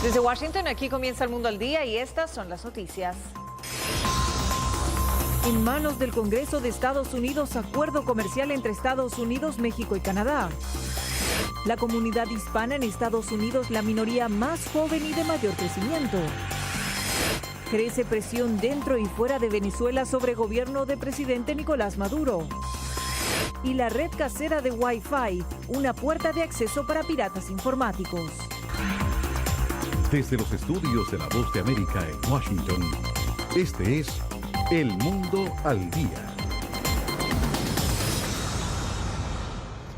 Desde Washington, aquí comienza El Mundo al Día y estas son las noticias. En manos del Congreso de Estados Unidos, acuerdo comercial entre Estados Unidos, México y Canadá. La comunidad hispana en Estados Unidos, la minoría más joven y de mayor crecimiento. Crece presión dentro y fuera de Venezuela sobre gobierno de presidente Nicolás Maduro. Y la red casera de Wi-Fi, una puerta de acceso para piratas informáticos. Desde los estudios de La Voz de América en Washington, este es El Mundo al Día.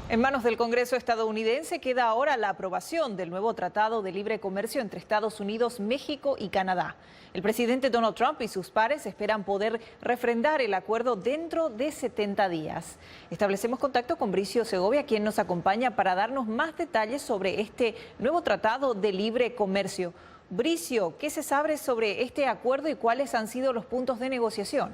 En manos del Congreso estadounidense queda ahora la aprobación del nuevo Tratado de Libre Comercio entre Estados Unidos, México y Canadá. El presidente Donald Trump y sus pares esperan poder refrendar el acuerdo dentro de 70 días. Establecemos contacto con Bricio Segovia, quien nos acompaña para darnos más detalles sobre este nuevo Tratado de Libre Comercio. Bricio, ¿qué se sabe sobre este acuerdo y cuáles han sido los puntos de negociación?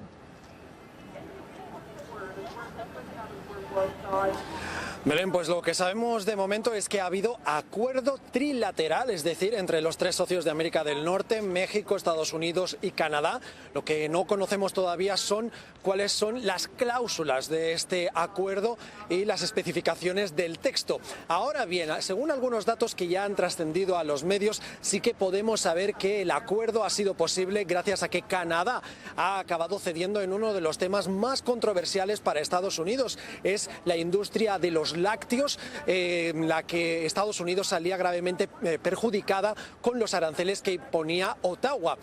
Belén, pues lo que sabemos de momento es que ha habido acuerdo trilateral, es decir, entre los tres socios de América del Norte, México, Estados Unidos y Canadá. Lo que no conocemos todavía son cuáles son las cláusulas de este acuerdo y las especificaciones del texto. Ahora bien, según algunos datos que ya han trascendido a los medios, sí que podemos saber que el acuerdo ha sido posible gracias a que Canadá ha acabado cediendo en uno de los temas más controversiales para Estados Unidos. Es la industria de los lácteos, la que Estados Unidos salía gravemente perjudicada con los aranceles que imponía Ottawa.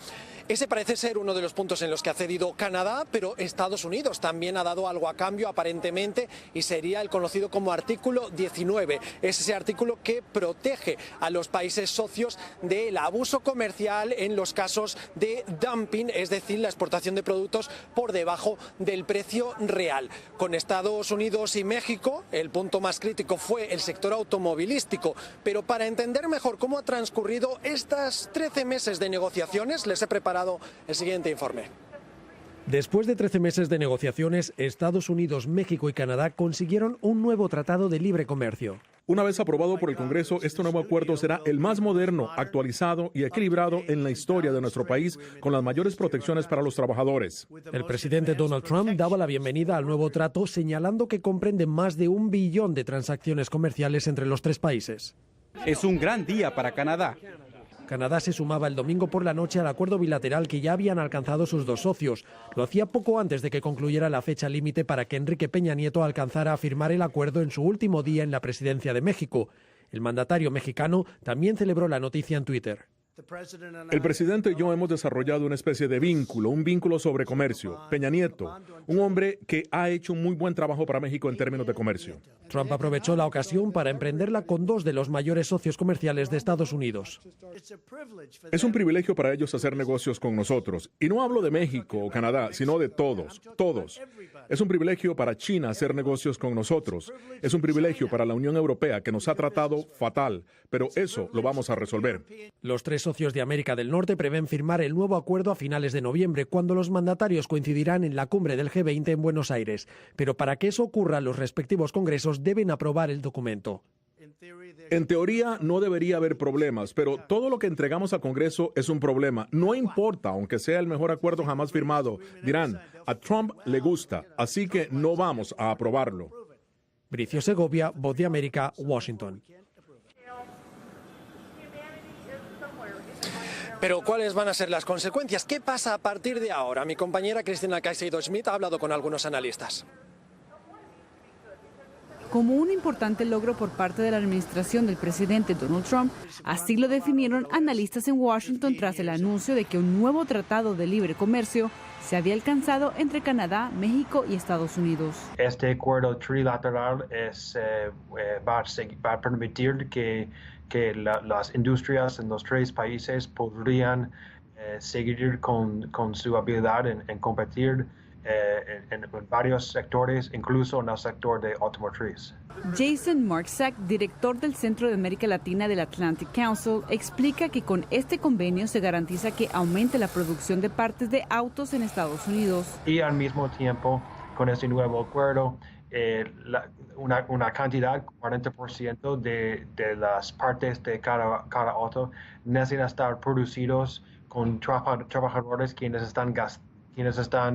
Ese parece ser uno de los puntos en los que ha cedido Canadá, pero Estados Unidos también ha dado algo a cambio aparentemente y sería el conocido como artículo 19. Es ese artículo que protege a los países socios del abuso comercial en los casos de dumping, es decir, la exportación de productos por debajo del precio real. Con Estados Unidos y México, el punto más crítico fue el sector automovilístico, pero para entender mejor cómo ha transcurrido estas 13 meses de negociaciones, les he preparado el siguiente informe. Después de 13 meses de negociaciones, Estados Unidos, México y Canadá consiguieron un nuevo tratado de libre comercio. Una vez aprobado por el Congreso, este nuevo acuerdo será el más moderno, actualizado y equilibrado en la historia de nuestro país, con las mayores protecciones para los trabajadores. El presidente Donald Trump daba la bienvenida al nuevo trato, señalando que comprende más de 1 billón de transacciones comerciales entre los tres países. Es un gran día para Canadá. Canadá se sumaba el domingo por la noche al acuerdo bilateral que ya habían alcanzado sus dos socios. Lo hacía poco antes de que concluyera la fecha límite para que Enrique Peña Nieto alcanzara a firmar el acuerdo en su último día en la presidencia de México. El mandatario mexicano también celebró la noticia en Twitter. El presidente y yo hemos desarrollado una especie de vínculo, un vínculo sobre comercio. Peña Nieto, un hombre que ha hecho un muy buen trabajo para México en términos de comercio. Trump aprovechó la ocasión para emprenderla con dos de los mayores socios comerciales de Estados Unidos. Es un privilegio para ellos hacer negocios con nosotros. Y no hablo de México o Canadá, sino de todos, todos. Es un privilegio para China hacer negocios con nosotros. Es un privilegio para la Unión Europea, que nos ha tratado fatal, pero eso lo vamos a resolver. Los tres socios de América del Norte prevén firmar el nuevo acuerdo a finales de noviembre, cuando los mandatarios coincidirán en la cumbre del G20 en Buenos Aires. Pero para que eso ocurra, los respectivos congresos deben aprobar el documento. En teoría no debería haber problemas, pero todo lo que entregamos al Congreso es un problema. No importa, aunque sea el mejor acuerdo jamás firmado. Dirán, a Trump le gusta, así que no vamos a aprobarlo. Bricio Segovia, Voz de América, Washington. Pero ¿cuáles van a ser las consecuencias? ¿Qué pasa a partir de ahora? Mi compañera Cristina Caicedo-Schmidt ha hablado con algunos analistas. Como un importante logro por parte de la administración del presidente Donald Trump, así lo definieron analistas en Washington tras el anuncio de que un nuevo tratado de libre comercio se había alcanzado entre Canadá, México y Estados Unidos. Este acuerdo trilateral va a permitir que las industrias en los tres países podrían seguir con su habilidad en competir en varios sectores, incluso en el sector de automotriz. Jason Marczak, director del Centro de América Latina del Atlantic Council, explica que con este convenio se garantiza que aumente la producción de partes de autos en Estados Unidos. Y al mismo tiempo, con este nuevo acuerdo, una cantidad, 40% de las partes de cada auto necesitan estar producidos con trabajadores quienes están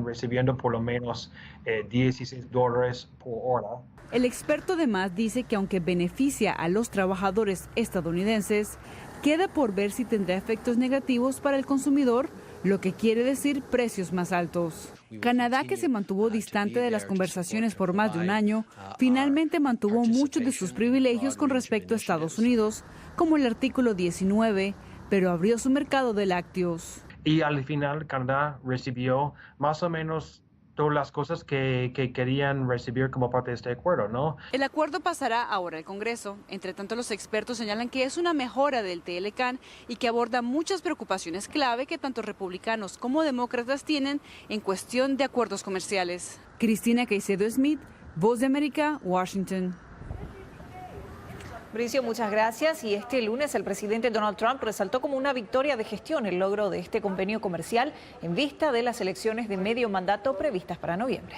recibiendo por lo menos $16 por hora. El experto además dice que aunque beneficia a los trabajadores estadounidenses, queda por ver si tendrá efectos negativos para el consumidor, lo que quiere decir precios más altos. Canadá, que se mantuvo distante de las conversaciones por más de un año, finalmente mantuvo muchos de sus privilegios con respecto a Estados Unidos, como el artículo 19, pero abrió su mercado de lácteos. Y al final Canadá recibió más o menos todas las cosas que querían recibir como parte de este acuerdo, ¿no? El acuerdo pasará ahora al Congreso. Entre tanto, los expertos señalan que es una mejora del TLCAN y que aborda muchas preocupaciones clave que tanto republicanos como demócratas tienen en cuestión de acuerdos comerciales. Cristina Caicedo Smith, Voz de América, Washington. Mauricio, muchas gracias. Y este lunes el presidente Donald Trump resaltó como una victoria de gestión el logro de este convenio comercial en vista de las elecciones de medio mandato previstas para noviembre.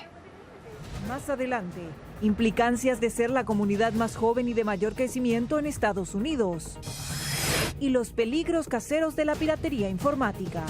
Más adelante, implicancias de ser la comunidad más joven y de mayor crecimiento en Estados Unidos. Y los peligros caseros de la piratería informática.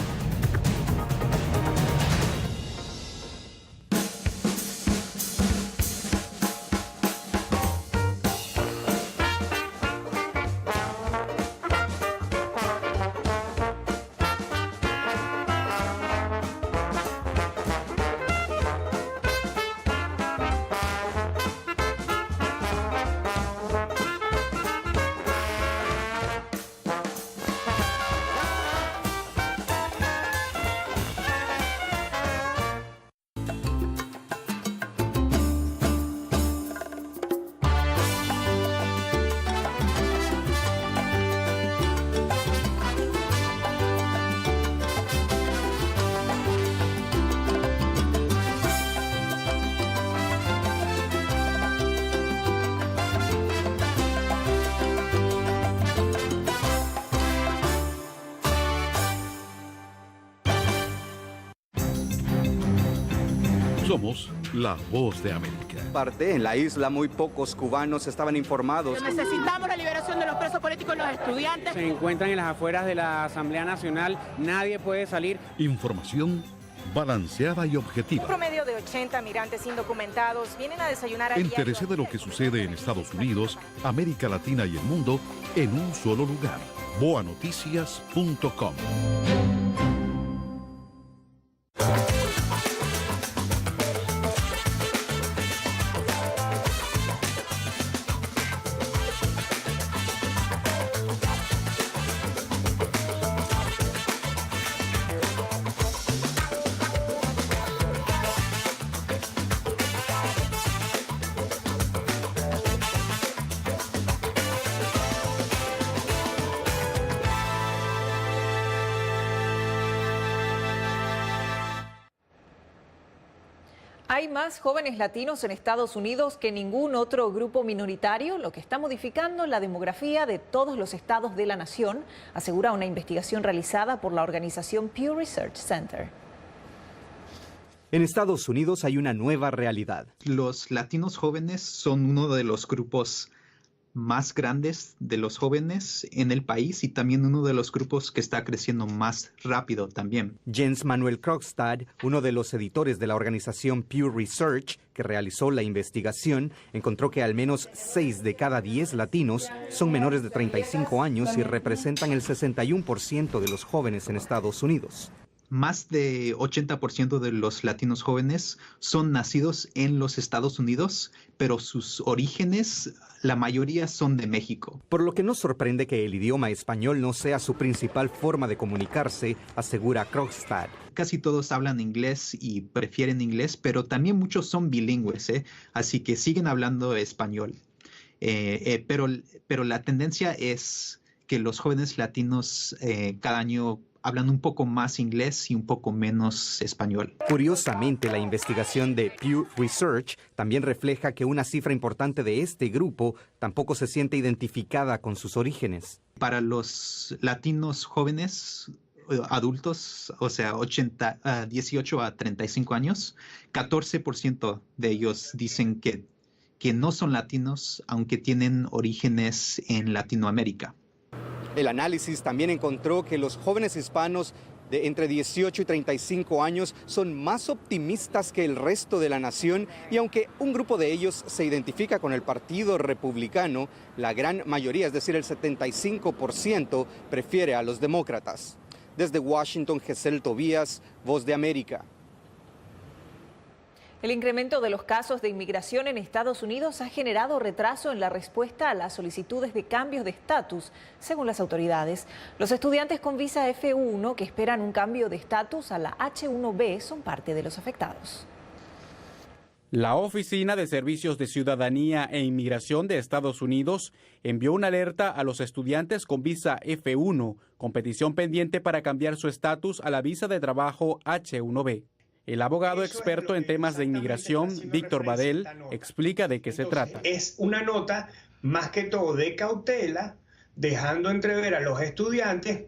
Somos la Voz de América. En la isla muy pocos cubanos estaban informados. Necesitamos la liberación de los presos políticos y los estudiantes. Se encuentran en las afueras de la Asamblea Nacional, nadie puede salir. Información balanceada y objetiva. Un promedio de 80 migrantes indocumentados vienen a desayunar a diario. Entérese de lo que sucede en Estados Unidos, América Latina y el mundo en un solo lugar. boanoticias.com. Hay más jóvenes latinos en Estados Unidos que ningún otro grupo minoritario, lo que está modificando la demografía de todos los estados de la nación, asegura una investigación realizada por la organización Pew Research Center. En Estados Unidos hay una nueva realidad. Los latinos jóvenes son uno de los grupos más grandes de los jóvenes en el país y también uno de los grupos que está creciendo más rápido también. Jens Manuel Krogstad, uno de los editores de la organización Pew Research, que realizó la investigación, encontró que al menos 6 de cada 10 latinos son menores de 35 años y representan el 61% de los jóvenes en Estados Unidos. Más de 80% de los latinos jóvenes son nacidos en los Estados Unidos, pero sus orígenes, la mayoría son de México. Por lo que no sorprende que el idioma español no sea su principal forma de comunicarse, asegura Krogstad. Casi todos hablan inglés y prefieren inglés, pero también muchos son bilingües, así que siguen hablando español. Pero la tendencia es que los jóvenes latinos cada año hablan un poco más inglés y un poco menos español. Curiosamente, la investigación de Pew Research también refleja que una cifra importante de este grupo tampoco se siente identificada con sus orígenes. Para los latinos jóvenes, adultos, o sea, 18 a 35 años, 14% de ellos dicen que que no son latinos, aunque tienen orígenes en Latinoamérica. El análisis también encontró que los jóvenes hispanos de entre 18 y 35 años son más optimistas que el resto de la nación y aunque un grupo de ellos se identifica con el Partido Republicano, la gran mayoría, es decir, el 75%, prefiere a los demócratas. Desde Washington, Gesell Tobías, Voz de América. El incremento de los casos de inmigración en Estados Unidos ha generado retraso en la respuesta a las solicitudes de cambios de estatus, según las autoridades. Los estudiantes con visa F1 que esperan un cambio de estatus a la H1B son parte de los afectados. La Oficina de Servicios de Ciudadanía e Inmigración de Estados Unidos envió una alerta a los estudiantes con visa F1, con petición pendiente para cambiar su estatus a la visa de trabajo H1B. El abogado experto en temas de inmigración, Víctor Badel, explica de qué se trata. Es una nota más que todo de cautela, dejando entrever a los estudiantes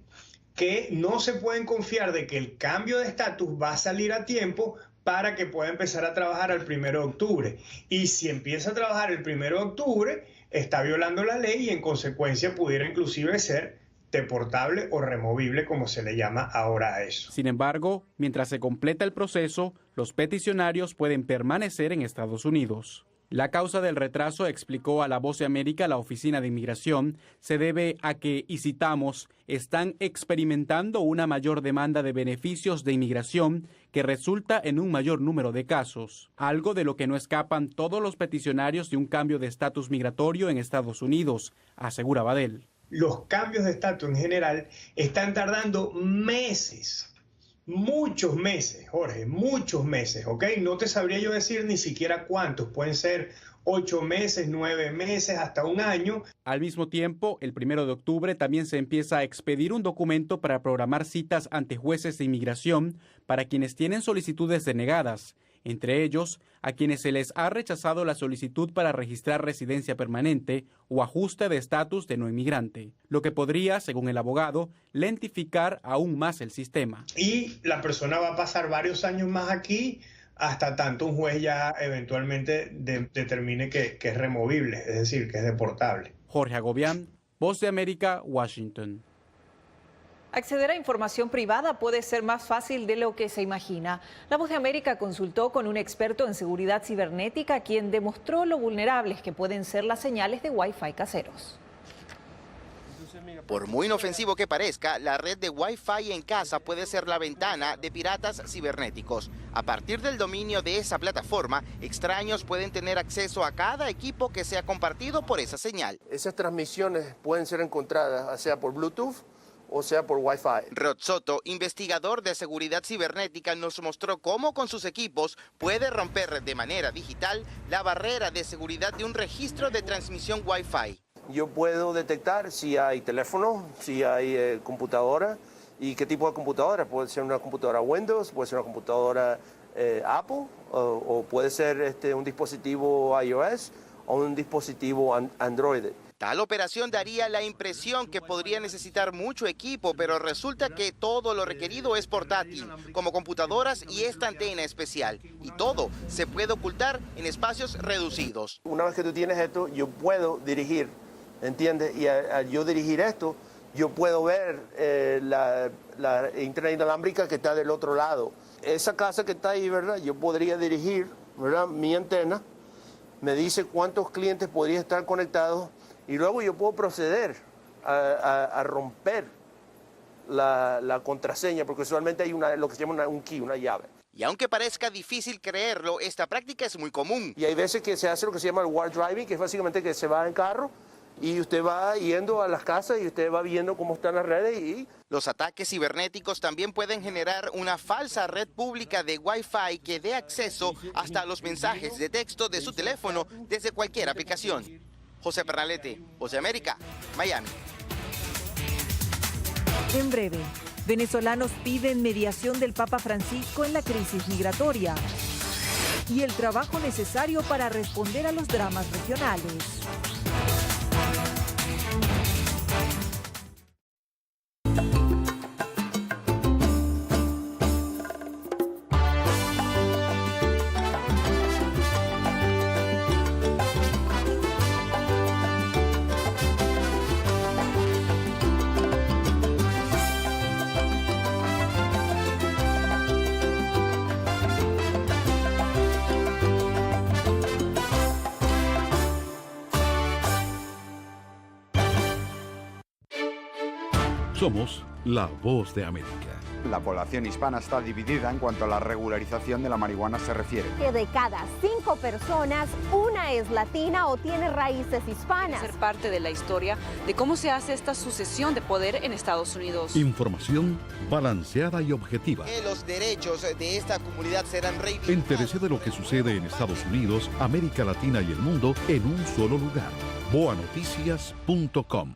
que no se pueden confiar de que el cambio de estatus va a salir a tiempo para que pueda empezar a trabajar el 1 de octubre. Y si empieza a trabajar el 1 de octubre, está violando la ley y en consecuencia pudiera inclusive ser deportable o removible, como se le llama ahora a eso. Sin embargo, mientras se completa el proceso, los peticionarios pueden permanecer en Estados Unidos. La causa del retraso, explicó a La Voz de América la Oficina de Inmigración, se debe a que, y citamos, están experimentando una mayor demanda de beneficios de inmigración que resulta en un mayor número de casos, algo de lo que no escapan todos los peticionarios de un cambio de estatus migratorio en Estados Unidos, asegura Badel. Los cambios de estatus en general están tardando meses, muchos meses, Jorge, muchos meses, ¿ok? No te sabría yo decir ni siquiera cuántos, pueden ser 8 meses, 9 meses, hasta un año. Al mismo tiempo, el 1 de octubre también se empieza a expedir un documento para programar citas ante jueces de inmigración para quienes tienen solicitudes denegadas, entre ellos a quienes se les ha rechazado la solicitud para registrar residencia permanente o ajuste de estatus de no inmigrante, lo que podría, según el abogado, lentificar aún más el sistema. Y la persona va a pasar varios años más aquí hasta tanto un juez ya eventualmente determine que es removible, es decir, que es deportable. Jorge Agobián, Voz de América, Washington. Acceder a información privada puede ser más fácil de lo que se imagina. La Voz de América consultó con un experto en seguridad cibernética, quien demostró lo vulnerables que pueden ser las señales de Wi-Fi caseros. Por muy inofensivo que parezca, la red de Wi-Fi en casa puede ser la ventana de piratas cibernéticos. A partir del dominio de esa plataforma, extraños pueden tener acceso a cada equipo que sea compartido por esa señal. Esas transmisiones pueden ser encontradas, sea por Bluetooth o sea por Wi-Fi. Rod Soto, investigador de seguridad cibernética, nos mostró cómo con sus equipos puede romper de manera digital la barrera de seguridad de un registro de transmisión Wi-Fi. Yo puedo detectar si hay teléfono, si hay computadora y qué tipo de computadora. Puede ser una computadora Windows, puede ser una computadora Apple o puede ser un dispositivo iOS o un dispositivo Android. Tal operación daría la impresión que podría necesitar mucho equipo, pero resulta que todo lo requerido es portátil, como computadoras y esta antena especial. Y todo se puede ocultar en espacios reducidos. Una vez que tú tienes esto, yo puedo dirigir, ¿entiendes? Y al yo dirigir esto, yo puedo ver la internet inalámbrica que está del otro lado. Esa casa que está ahí, ¿verdad? Yo podría dirigir, ¿verdad? Mi antena, me dice cuántos clientes podrían estar conectados. Y luego yo puedo proceder a romper la contraseña, porque usualmente hay lo que se llama un key, una llave. Y aunque parezca difícil creerlo, esta práctica es muy común. Y hay veces que se hace lo que se llama el war driving, que es básicamente que se va en carro y usted va yendo a las casas y usted va viendo cómo están las redes. Y los ataques cibernéticos también pueden generar una falsa red pública de Wi-Fi que dé acceso hasta a los mensajes de texto de su teléfono desde cualquier aplicación. José Pernalete, Voz de América, Miami. En breve, venezolanos piden mediación del Papa Francisco en la crisis migratoria y el trabajo necesario para responder a los dramas regionales. Somos la voz de América. La población hispana está dividida en cuanto a la regularización de la marihuana se refiere. Que de cada 5 personas, una es latina o tiene raíces hispanas. Ser parte de la historia de cómo se hace esta sucesión de poder en Estados Unidos. Información balanceada y objetiva. Que los derechos de esta comunidad serán reivindicados. Entérese de lo que sucede en Estados Unidos, América Latina y el mundo en un solo lugar. boanoticias.com.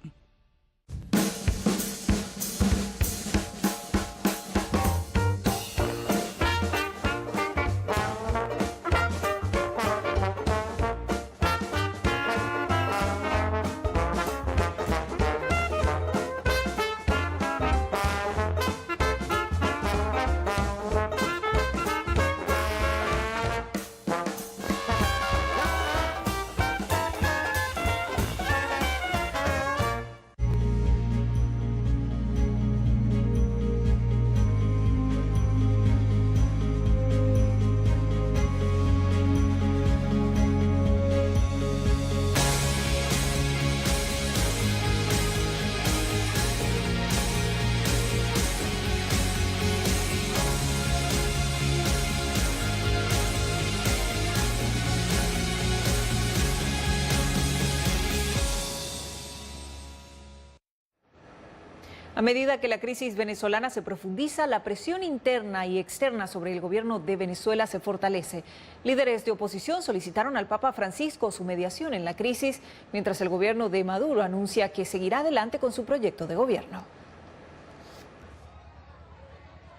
A medida que la crisis venezolana se profundiza, la presión interna y externa sobre el gobierno de Venezuela se fortalece. Líderes de oposición solicitaron al Papa Francisco su mediación en la crisis, mientras el gobierno de Maduro anuncia que seguirá adelante con su proyecto de gobierno.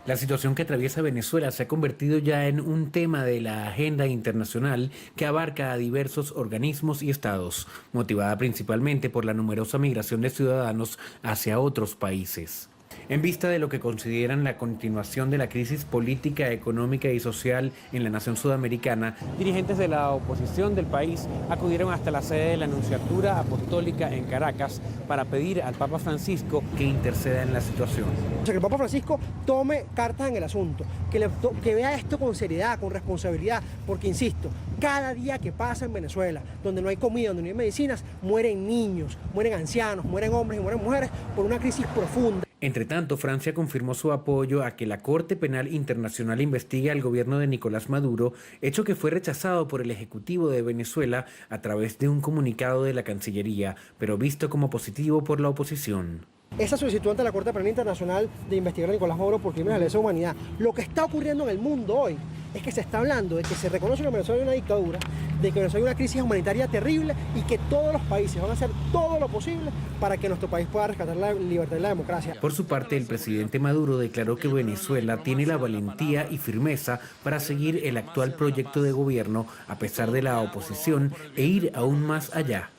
La situación que atraviesa Venezuela se ha convertido ya en un tema de la agenda internacional que abarca a diversos organismos y estados, motivada principalmente por la numerosa migración de ciudadanos hacia otros países. En vista de lo que consideran la continuación de la crisis política, económica y social en la nación sudamericana, dirigentes de la oposición del país acudieron hasta la sede de la Nunciatura Apostólica en Caracas para pedir al Papa Francisco que interceda en la situación. Que el Papa Francisco tome cartas en el asunto, que vea esto con seriedad, con responsabilidad, porque insisto, cada día que pasa en Venezuela, donde no hay comida, donde no hay medicinas, mueren niños, mueren ancianos, mueren hombres y mueren mujeres por una crisis profunda. Entre tanto, Francia confirmó su apoyo a que la Corte Penal Internacional investigue al gobierno de Nicolás Maduro, hecho que fue rechazado por el Ejecutivo de Venezuela a través de un comunicado de la Cancillería, pero visto como positivo por la oposición. Esa solicitud ante la Corte Penal Internacional de investigar a Nicolás Maduro por crímenes de lesa humanidad. Lo que está ocurriendo en el mundo hoy es que se está hablando de que se reconoce que en Venezuela hay una dictadura, de que en Venezuela hay una crisis humanitaria terrible y que todos los países van a hacer todo lo posible para que nuestro país pueda rescatar la libertad y la democracia. Por su parte, el presidente Maduro declaró que Venezuela tiene la valentía y firmeza para seguir el actual proyecto de gobierno a pesar de la oposición e ir aún más allá.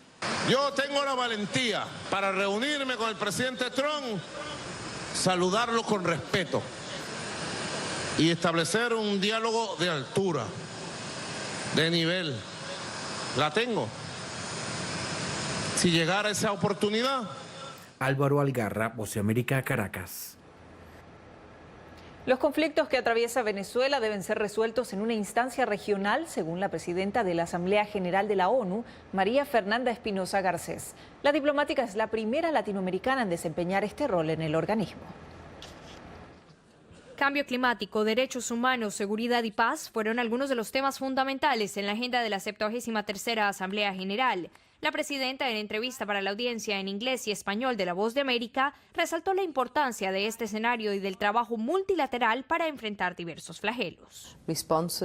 Yo tengo la valentía para reunirme con el presidente Trump, saludarlo con respeto y establecer un diálogo de altura, de nivel. La tengo. Si llegara esa oportunidad. Álvaro Algarra, Voz de América, Caracas. Los conflictos que atraviesa Venezuela deben ser resueltos en una instancia regional, según la presidenta de la Asamblea General de la ONU, María Fernanda Espinosa Garcés. La diplomática es la primera latinoamericana en desempeñar este rol en el organismo. Cambio climático, derechos humanos, seguridad y paz fueron algunos de los temas fundamentales en la agenda de la 73ª Asamblea General. La presidenta, en entrevista para la audiencia en inglés y español de La Voz de América, resaltó la importancia de este escenario y del trabajo multilateral para enfrentar diversos flagelos.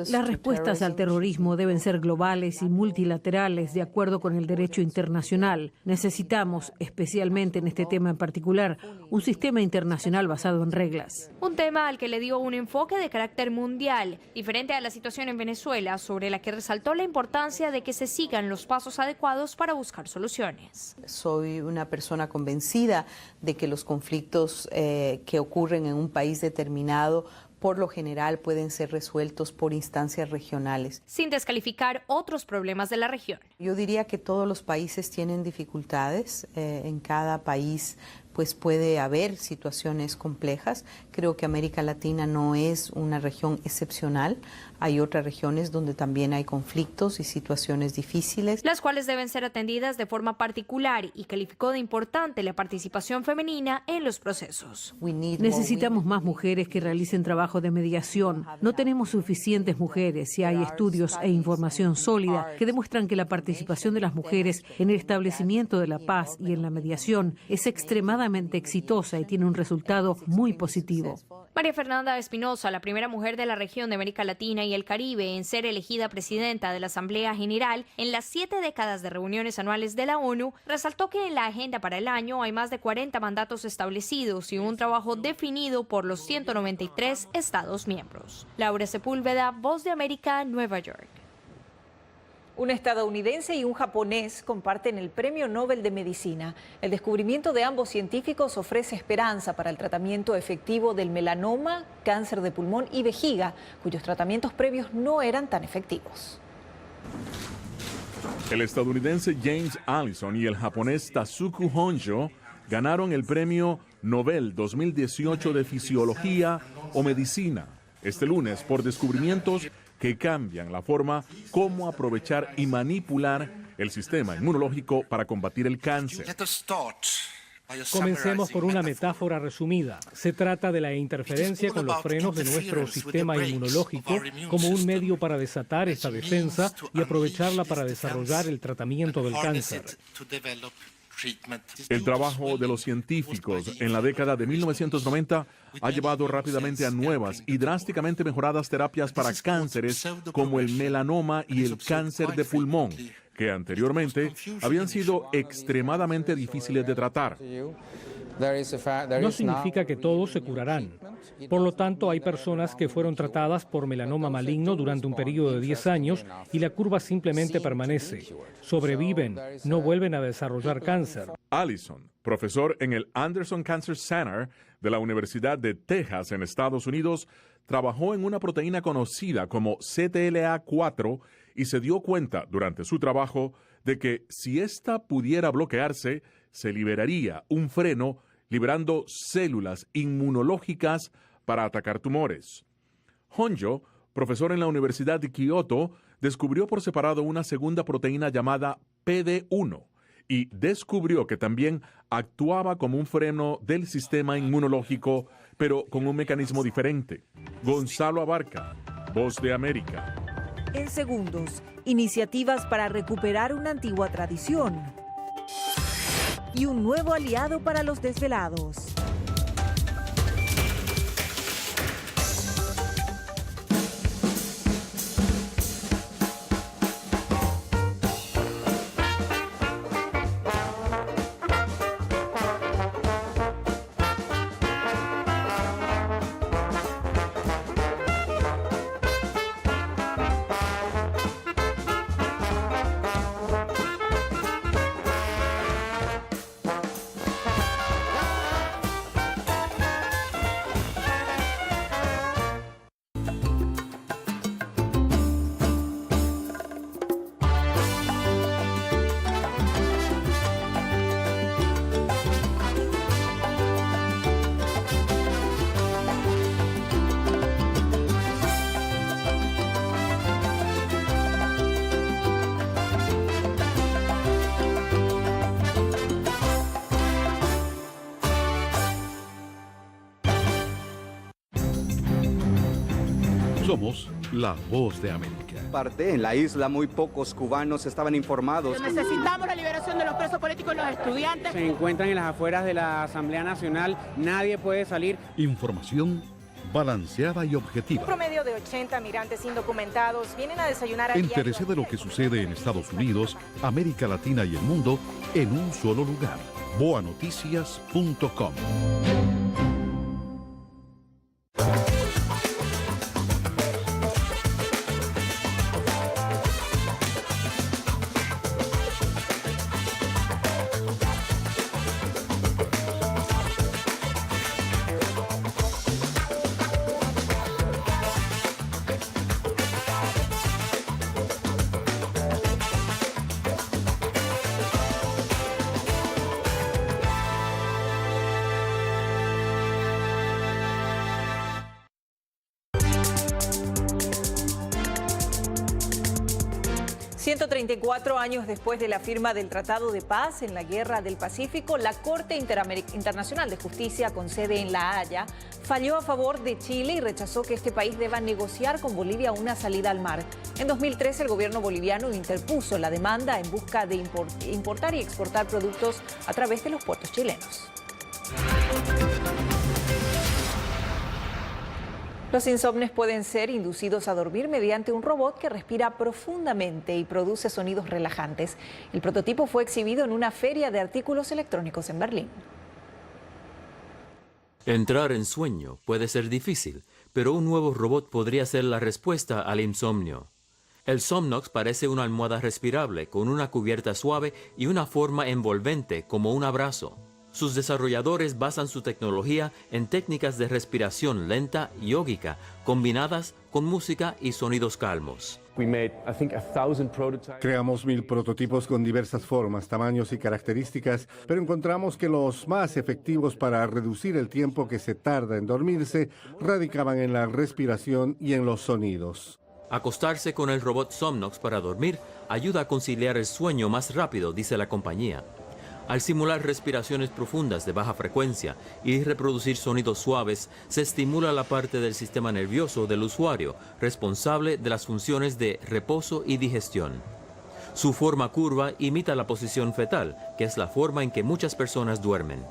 Las respuestas al terrorismo deben ser globales y multilaterales de acuerdo con el derecho internacional. Necesitamos, especialmente en este tema en particular, un sistema internacional basado en reglas. Un tema al que le dio un enfoque de carácter mundial, diferente a la situación en Venezuela, sobre la que resaltó la importancia de que se sigan los pasos adecuados para buscar soluciones. Soy una persona convencida de que los conflictos que ocurren en un país determinado por lo general pueden ser resueltos por instancias regionales. Sin descalificar otros problemas de la región. Yo diría que todos los países tienen dificultades. En cada país pues puede haber situaciones complejas. Creo que América Latina no es una región excepcional. Hay otras regiones donde también hay conflictos y situaciones difíciles, las cuales deben ser atendidas de forma particular, y calificó de importante la participación femenina en los procesos. Necesitamos más mujeres que realicen trabajo de mediación. No tenemos suficientes mujeres y hay estudios e información sólida que demuestran que la participación de las mujeres en el establecimiento de la paz y en la mediación es extremadamente exitosa y tiene un resultado muy positivo. María Fernanda Espinosa, la primera mujer de la región de América Latina y el Caribe en ser elegida presidenta de la Asamblea General en las 7 décadas de reuniones anuales de la ONU, resaltó que en la agenda para el año hay más de 40 mandatos establecidos y un trabajo definido por los 193 Estados miembros. Laura Sepúlveda, Voz de América, Nueva York. Un estadounidense y un japonés comparten el Premio Nobel de Medicina. El descubrimiento de ambos científicos ofrece esperanza para el tratamiento efectivo del melanoma, cáncer de pulmón y vejiga, cuyos tratamientos previos no eran tan efectivos. El estadounidense James Allison y el japonés Tasuku Honjo ganaron el Premio Nobel 2018 de Fisiología o Medicina este lunes por descubrimientos que cambian la forma como aprovechar y manipular el sistema inmunológico para combatir el cáncer. Comencemos por una metáfora resumida. Se trata de la interferencia con los frenos de nuestro sistema inmunológico como un medio para desatar esta defensa y aprovecharla para desarrollar el tratamiento del cáncer. El trabajo de los científicos en la década de 1990 ha llevado rápidamente a nuevas y drásticamente mejoradas terapias para cánceres como el melanoma y el cáncer de pulmón, que anteriormente habían sido extremadamente difíciles de tratar. No significa que todos se curarán. Por lo tanto, hay personas que fueron tratadas por melanoma maligno durante un periodo de 10 años y la curva simplemente permanece. Sobreviven, no vuelven a desarrollar cáncer. Allison, profesor en el Anderson Cancer Center de la Universidad de Texas en Estados Unidos, trabajó en una proteína conocida como CTLA4 y se dio cuenta durante su trabajo de que si ésta pudiera bloquearse, se liberaría un freno liberando células inmunológicas para atacar tumores. Honjo, profesor en la Universidad de Kioto, descubrió por separado una segunda proteína llamada PD1 y descubrió que también actuaba como un freno del sistema inmunológico, pero con un mecanismo diferente. Gonzalo Abarca, Voz de América. En segundos, iniciativas para recuperar una antigua tradición y un nuevo aliado para los desvelados. Somos la Voz de América. Parte en la isla, muy pocos cubanos estaban informados. Necesitamos la liberación de los presos políticos y los estudiantes. Se encuentran en las afueras de la Asamblea Nacional, nadie puede salir. Información balanceada y objetiva. Un promedio de 80 migrantes indocumentados vienen a desayunar a Entérese de lo que sucede en Estados Unidos, América Latina y el mundo en un solo lugar. boanoticias.com. 134 años después de la firma del Tratado de Paz en la Guerra del Pacífico, la Corte Internacional de Justicia con sede en La Haya falló a favor de Chile y rechazó que este país deba negociar con Bolivia una salida al mar. En 2013 el gobierno boliviano interpuso la demanda en busca de importar y exportar productos a través de los puertos chilenos. Los insomnes pueden ser inducidos a dormir mediante un robot que respira profundamente y produce sonidos relajantes. El prototipo fue exhibido en una feria de artículos electrónicos en Berlín. Entrar en sueño puede ser difícil, pero un nuevo robot podría ser la respuesta al insomnio. El Somnox parece una almohada respirable con una cubierta suave y una forma envolvente como un abrazo. Sus desarrolladores basan su tecnología en técnicas de respiración lenta y yógica, combinadas con música y sonidos calmos. Creamos 1000 prototipos con diversas formas, tamaños y características, pero encontramos que los más efectivos para reducir el tiempo que se tarda en dormirse radicaban en la respiración y en los sonidos. Acostarse con el robot Somnox para dormir ayuda a conciliar el sueño más rápido, dice la compañía. Al simular respiraciones profundas de baja frecuencia y reproducir sonidos suaves, se estimula la parte del sistema nervioso del usuario, responsable de las funciones de reposo y digestión. Su forma curva imita la posición fetal, que es la forma en que muchas personas duermen.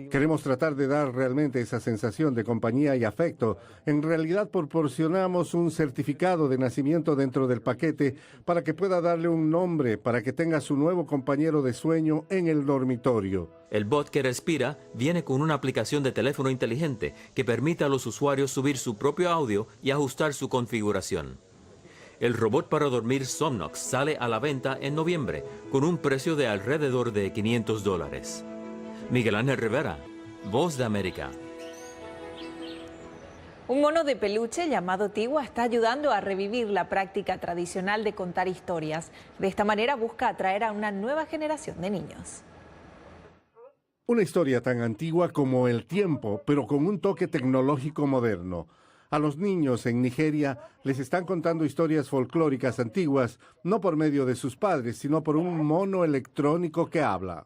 Queremos tratar de dar realmente esa sensación de compañía y afecto. En realidad proporcionamos un certificado de nacimiento dentro del paquete para que pueda darle un nombre, para que tenga su nuevo compañero de sueño en el dormitorio. El bot que respira viene con una aplicación de teléfono inteligente que permite a los usuarios subir su propio audio y ajustar su configuración. El robot para dormir Somnox sale a la venta en noviembre con un precio de alrededor de $500. Miguel Ángel Rivera, Voz de América. Un mono de peluche llamado Tiwa está ayudando a revivir la práctica tradicional de contar historias. De esta manera busca atraer a una nueva generación de niños. Una historia tan antigua como el tiempo, pero con un toque tecnológico moderno. A los niños en Nigeria les están contando historias folclóricas antiguas, no por medio de sus padres, sino por un mono electrónico que habla.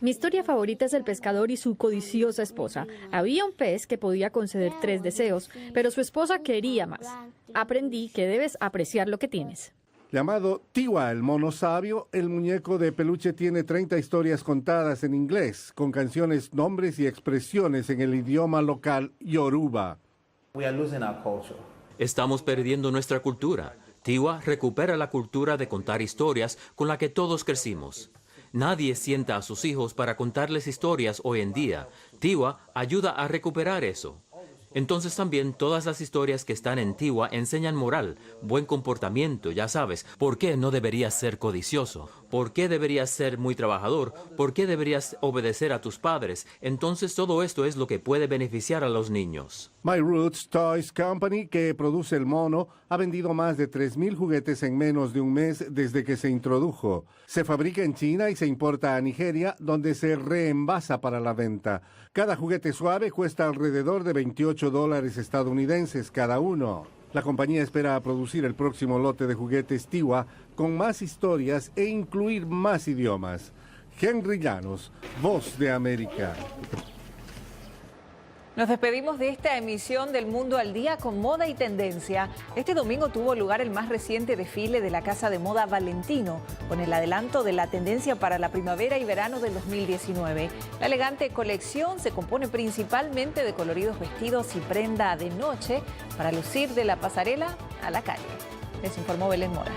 Mi historia favorita es el pescador y su codiciosa esposa. Había un pez que podía conceder 3 deseos, pero su esposa quería más. Aprendí que debes apreciar lo que tienes. Llamado Tiwa, el mono sabio, el muñeco de peluche tiene 30 historias contadas en inglés, con canciones, nombres y expresiones en el idioma local Yoruba. Estamos perdiendo nuestra cultura. Tiwa recupera la cultura de contar historias con la que todos crecimos. Nadie sienta a sus hijos para contarles historias hoy en día. Tiwa ayuda a recuperar eso. Entonces también todas las historias que están en Tiwa enseñan moral, buen comportamiento, ya sabes. ¿Por qué no deberías ser codicioso? ¿Por qué deberías ser muy trabajador? ¿Por qué deberías obedecer a tus padres? Entonces todo esto es lo que puede beneficiar a los niños. My Roots Toys Company, que produce el mono, ha vendido más de 3,000 juguetes en menos de un mes desde que se introdujo. Se fabrica en China y se importa a Nigeria, donde se reenvasa para la venta. Cada juguete suave cuesta alrededor de $28 estadounidenses cada uno. La compañía espera producir el próximo lote de juguetes Tiwa con más historias e incluir más idiomas. Henry Llanos, Voz de América. Nos despedimos de esta emisión del Mundo al Día con moda y tendencia. Este domingo tuvo lugar el más reciente desfile de la casa de moda Valentino, con el adelanto de la tendencia para la primavera y verano del 2019. La elegante colección se compone principalmente de coloridos vestidos y prenda de noche para lucir de la pasarela a la calle. Les informó Belén Mora.